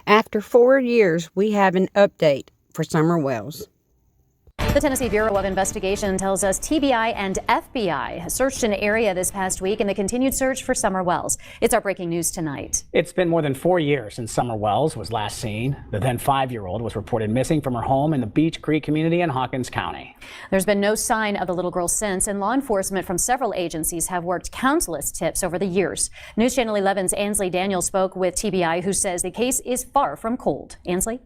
After 4 years, we have an update for Summer Wells. The Tennessee Bureau of Investigation tells us TBI and FBI searched an area this past week in the continued search for Summer Wells. It's our breaking news tonight. It's been more than 4 years since Summer Wells was last seen. The then 5-year-old was reported missing from her home in the Beech Creek community in Hawkins County. There's been no sign of the little girl since, and law enforcement from several agencies have worked countless tips over the years. News Channel 11's Ansley Daniel spoke with TBI, who says the case is far from cold. Ansley?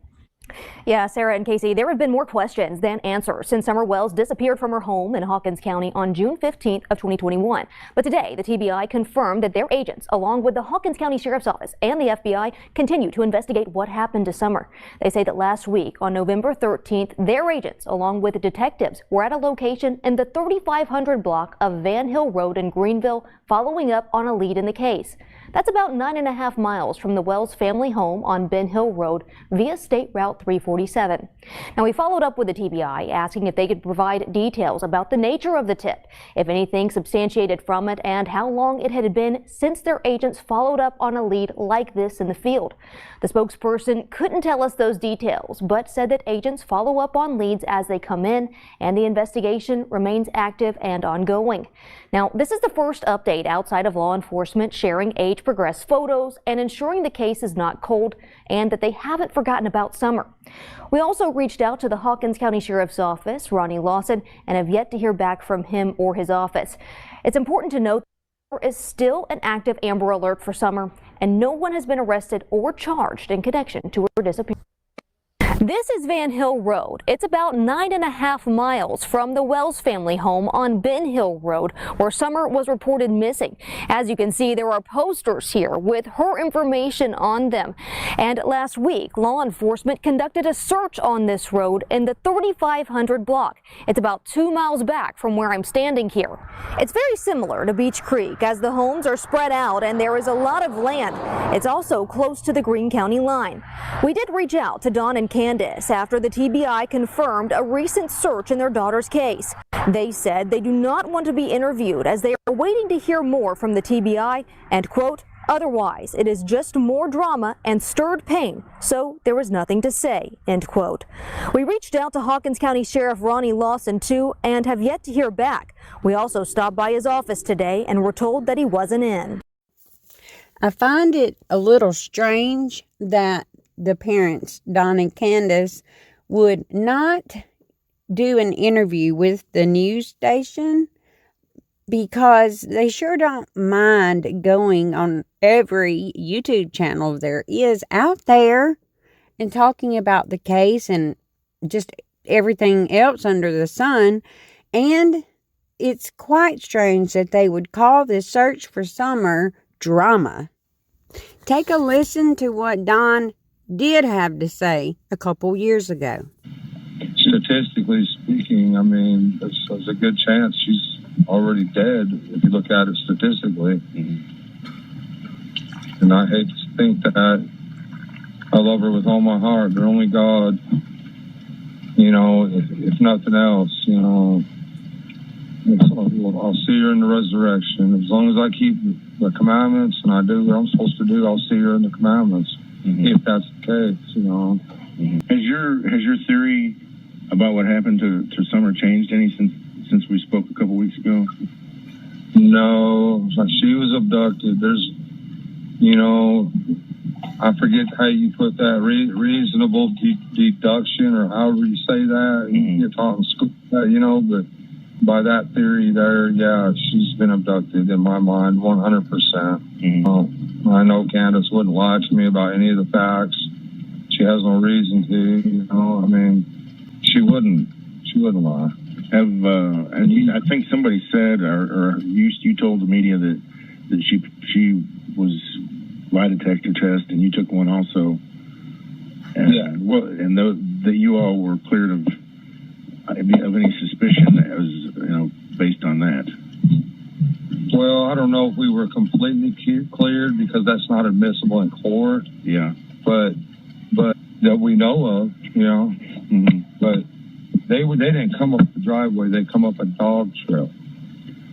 Yeah, Sarah and Casey, there have been more questions than answers since Summer Wells disappeared from her home in Hawkins County on June 15th of 2021. But today, the TBI confirmed that their agents, along with the Hawkins County Sheriff's Office and the FBI, continue to investigate what happened to Summer. They say that last week, on November 13th, their agents, along with detectives, were at a location in the 3500 block of Van Hill Road in Greenville, following up on a lead in the case. That's about 9.5 miles from the Wells family home on Ben Hill Road via State Route 347. Now, we followed up with the TBI asking if they could provide details about the nature of the tip, if anything substantiated from it, and how long it had been since their agents followed up on a lead like this in the field. The spokesperson couldn't tell us those details, but said that agents follow up on leads as they come in, and the investigation remains active and ongoing. Now, this is the first update outside of law enforcement sharing age-progressed photos and ensuring the case is not cold and that they haven't forgotten about Summer. We also reached out to the Hawkins County Sheriff's Office, Ronnie Lawson, and have yet to hear back from him or his office. It's important to note there is still an active Amber Alert for Summer, and no one has been arrested or charged in connection to her disappearance. This is Van Hill Road. It's about 9.5 miles from the Wells family home on Ben Hill Road, where Summer was reported missing. As you can see, there are posters here with her information on them. And last week, law enforcement conducted a search on this road in the 3500 block. It's about 2 miles back from where I'm standing here. It's very similar to Beech Creek, as the homes are spread out and there is a lot of land. It's also close to the Greene County line. We did reach out to Don and Candace after the TBI confirmed a recent search in their daughter's case. They said they do not want to be interviewed as they are waiting to hear more from the TBI and, quote, otherwise, it is just more drama and stirred pain, so there is nothing to say, end quote. We reached out to Hawkins County Sheriff Ronnie Lawson, too, and have yet to hear back. We also stopped by his office today and were told that he wasn't in. I find it a little strange that the parents, Don and Candace, would not do an interview with the news station because they sure don't mind going on every YouTube channel there is out there and talking about the case and just everything else under the sun. And it's quite strange that they would call this search for Summer drama. Take a listen to what Don did have to say a couple years ago. Statistically speaking, I mean, there's a good chance she's already dead if you look at it statistically. And I hate to think that. I love her with all my heart, but only God, you know, if nothing else, you know, I'll see her in the resurrection. As long as I keep the commandments and I do what I'm supposed to do, I'll see her in the commandments. If that's the case, you know. Has your theory about what happened to Summer changed any since we spoke a couple weeks ago? No, she was abducted. There's, you know, I forget how you put that, reasonable deduction or however you say that. You're talking school, you know, but by that theory there, yeah, she's been abducted in my mind, 100%. I know Candace wouldn't lie to me about any of the facts. She has no reason to, you know. I mean, she wouldn't lie. And I think somebody said, or you told the media that she was lie detector test, and you took one also. And, yeah. Well, and that you all were cleared of any suspicion that was, you know, based on that. Well, I don't know if we were completely cleared because that's not admissible in court. Yeah. But that we know of, you know. But they didn't come up the driveway. They come up a dog trail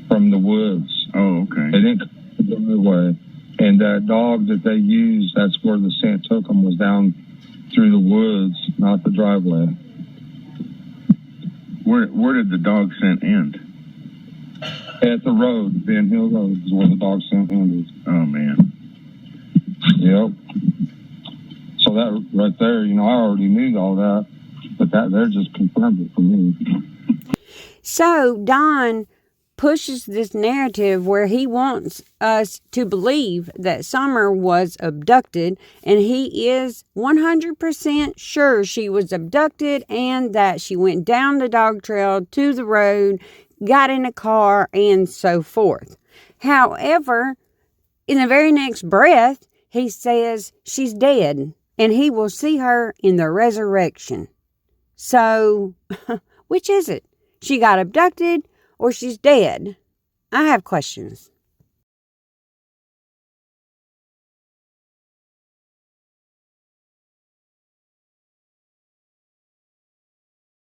from the woods. Oh, okay. They didn't come up the driveway. And that dog that they used, that's where the scent took them, was down through the woods, not the driveway. Where did the dog scent end? At the road, Ben Hill Road is where the dog scent ended. Oh man. Yep. So that right there, I already knew all that, but that there just confirmed it for me. So Don pushes this narrative where he wants us to believe that Summer was abducted, and he is 100% sure she was abducted and that she went down the dog trail to the road, got in a car, and so forth. However, in the very next breath, he says she's dead and he will see her in the resurrection. So, which is it? She got abducted or she's dead? I have questions.